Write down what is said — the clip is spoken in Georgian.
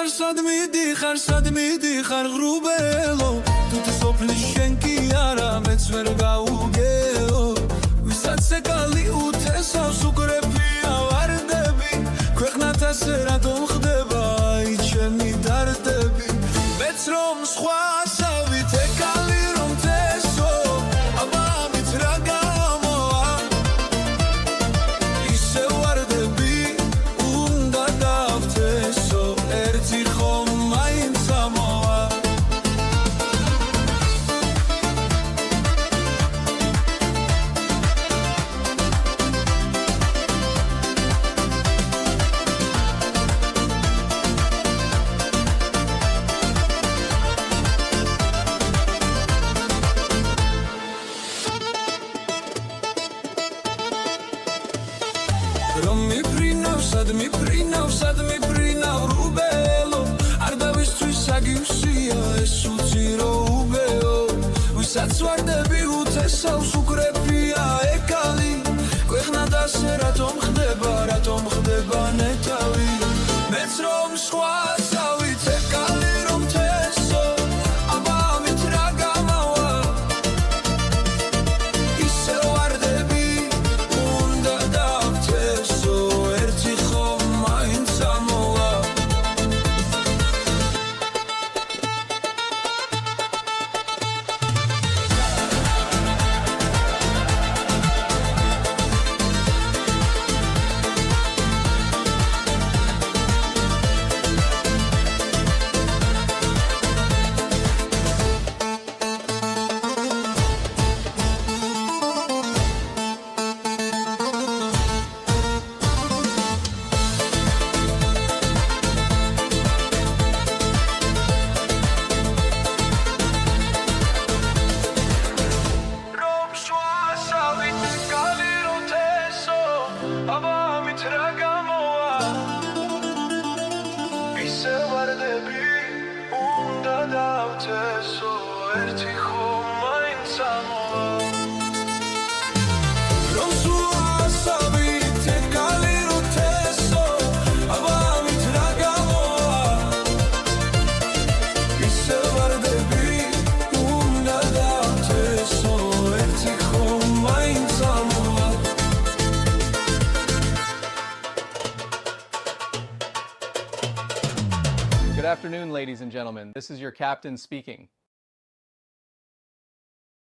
sad midixar grubelo tu soplis shenki ara mets ver gaugeo viსაც ეკალი უთესავს უკრეფია ვარდები ქვეყნად ასე რატომ ხდება აი ჩემი დარდები მეც რომ სხვა ასავით ეკალი რომ თესო აბა ამით რა გამოვა ისე ვარდები უნდა დავთესო ერთი ხომ მაინც ამოვა რომ მიფრინავ სად მიფრინავ რუბელო არ დავისთვის აგივსია ეს უცირო უბეო ვისაც ვარდები უთესავს უკრეფია ეკალი ქვეყნად ასე რატომ ხდება ნეტავი მეც რომ სხვა ასავით ეკალი რომ თესო აბა ამით რა გამოვა ისე ვარდები უნდა დავთესო ერთი ხომ მაინც ამოვა ისე ვარდები უნდა დავთესო ერთი ხომ მაინც ამოვა რომ სულ ასავით ეკალი რომ თესო აბა ამით რა გამოვა ისე ვარდები უნდა დავთესო ერთი ხომ მაინც ამოვა Good afternoon, ladies and gentlemen. This is your captain speaking.